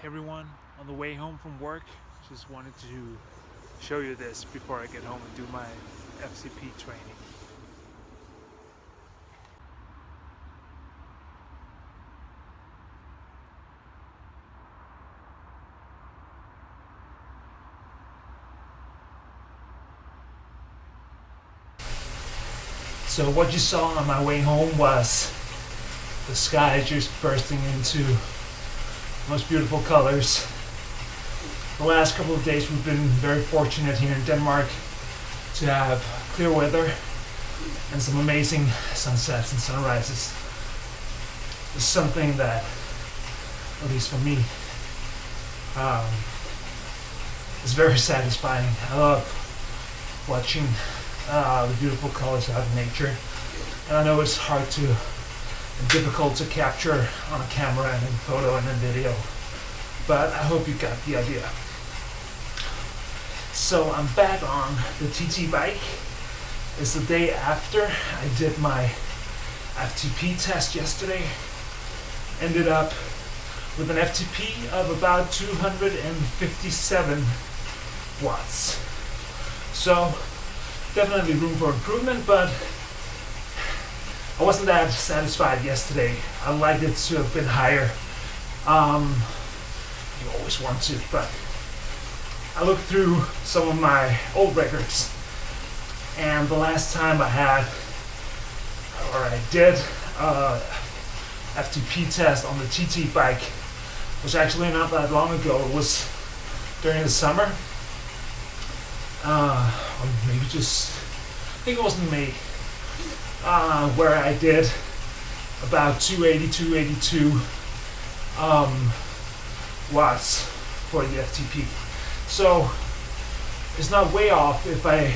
everyone, on the way home from work. Just wanted to show you this before I get home and do my FCP training. So what you saw on my way home was the sky just bursting into most beautiful colors. The last couple of days we've been very fortunate here in Denmark to have clear weather and some amazing sunsets and sunrises. It's something that, at least for me, is very satisfying. I love watching the beautiful colors out in nature, and I know it's hard to and difficult to capture on a camera and in photo and in video, but I hope you got the idea. So I'm back on the TT bike. It's the day after I did my FTP test yesterday. Ended up with an FTP of about 257 watts. So definitely room for improvement, but I wasn't that satisfied yesterday. I'd like it to have been higher. You always want to, but I looked through some of my old records, and the last time I did a FTP test on the TT bike was actually not that long ago. It was during the summer, or maybe just, I think it was in May, where I did about 282 watts for the FTP. So it's not way off if I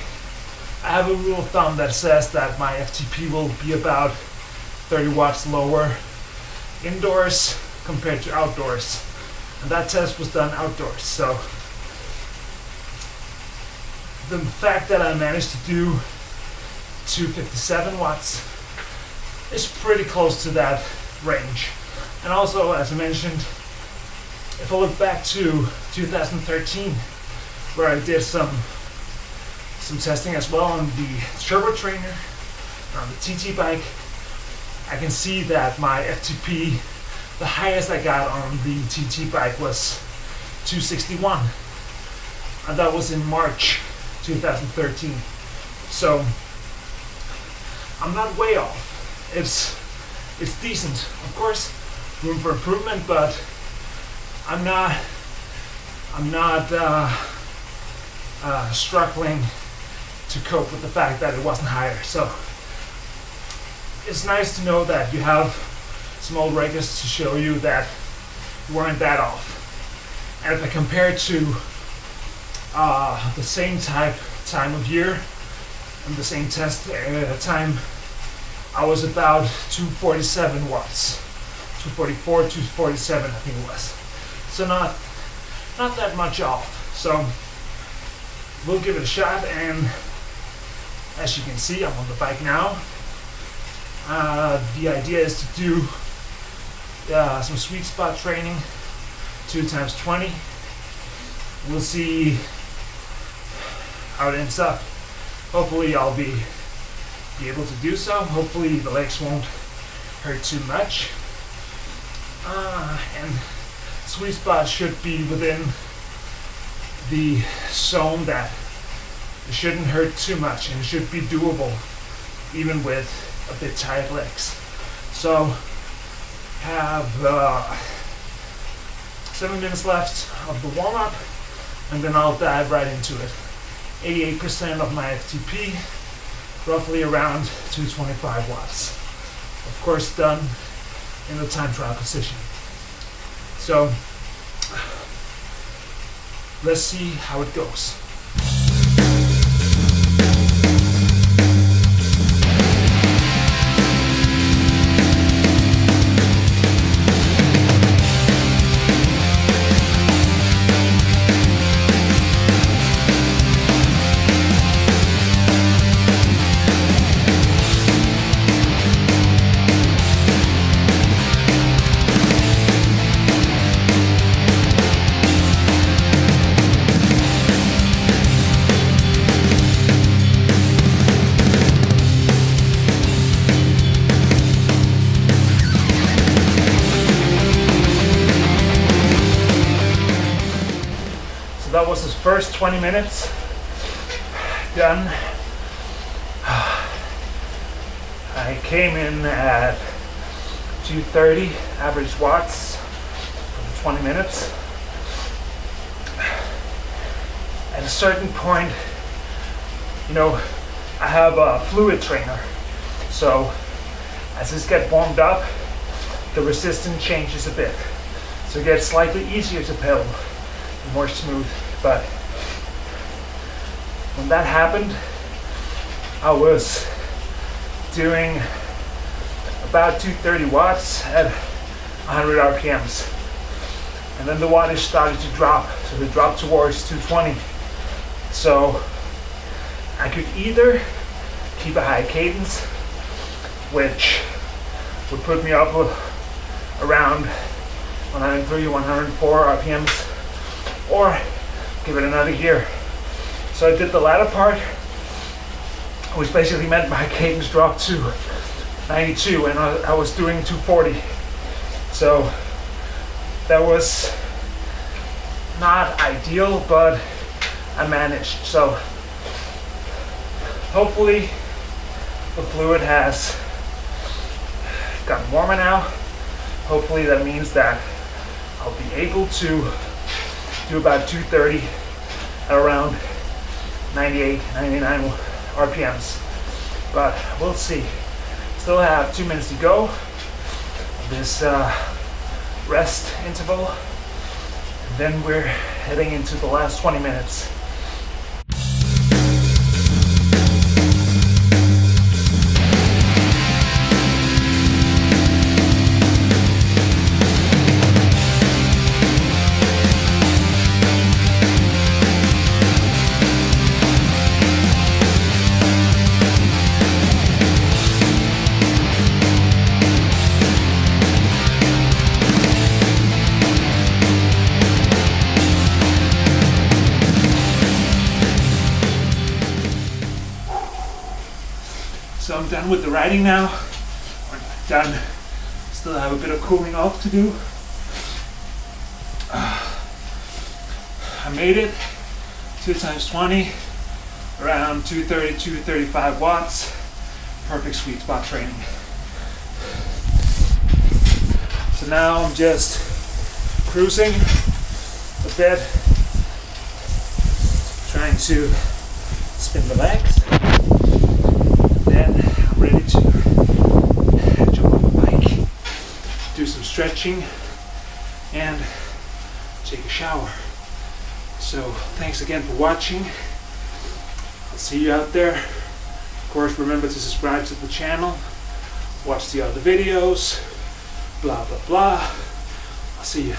have a rule of thumb that says that my FTP will be about 30 watts lower indoors compared to outdoors. And that test was done outdoors. So the fact that I managed to do 257 watts is pretty close to that range. And also, as I mentioned, if I look back to 2013, where I did some testing as well on the turbo trainer, on the TT bike, I can see that my FTP, the highest I got on the TT bike was 261, and that was in March 2013. So I'm not way off. It's decent, of course, room for improvement, but I'm not struggling to cope with the fact that it wasn't higher. So it's nice to know that you have some old records to show you that you weren't that off. And if I compare it to the same time of year and the same test time, I was about 247 watts, 244, 247 I think it was. So not that much off. So we'll give it a shot, and as you can see, I'm on the bike now. The idea is to do some sweet spot training, 2 times 20. We'll see how it ends up. Hopefully I'll be able to do so. Hopefully the legs won't hurt too much. And sweet spot should be within the zone that it shouldn't hurt too much, and it should be doable even with a bit tired legs. So have 7 minutes left of the warm-up, and then I'll dive right into it. 88% of my FTP, roughly around 225 watts. Of course, done in the time trial position. So let's see how it goes. was the first 20 minutes done. I came in at 230 average watts for the 20 minutes. At a certain point, you know, I have a fluid trainer, so as this gets warmed up, the resistance changes a bit, so it gets slightly easier to pedal and more smooth. But when that happened, I was doing about 230 watts at 100 RPMs, and then the wattage started to drop, so they dropped towards 220. So I could either keep a high cadence, which would put me up around 103, 104 RPMs, or give it another gear. So I did the latter part, which basically meant my cadence dropped to 92 and I was doing 240. So that was not ideal, but I managed. So hopefully the fluid has gotten warmer now. Hopefully that means that I'll be able to do about 230 at around 98, 99 RPMs. But we'll see. Still have 2 minutes to go. This rest interval. And then we're heading into the last 20 minutes. So I'm done with the riding now. Or not done. Still have a bit of cooling off to do. I made it 2 times 20, around 230, 235 watts. Perfect sweet spot training. So now I'm just cruising a bit, trying to spin the legs. Then I'm ready to jump on the bike, do some stretching, and take a shower. So thanks again for watching. I'll see you out there. Of course, remember to subscribe to the channel, watch the other videos, blah blah blah. I'll see you.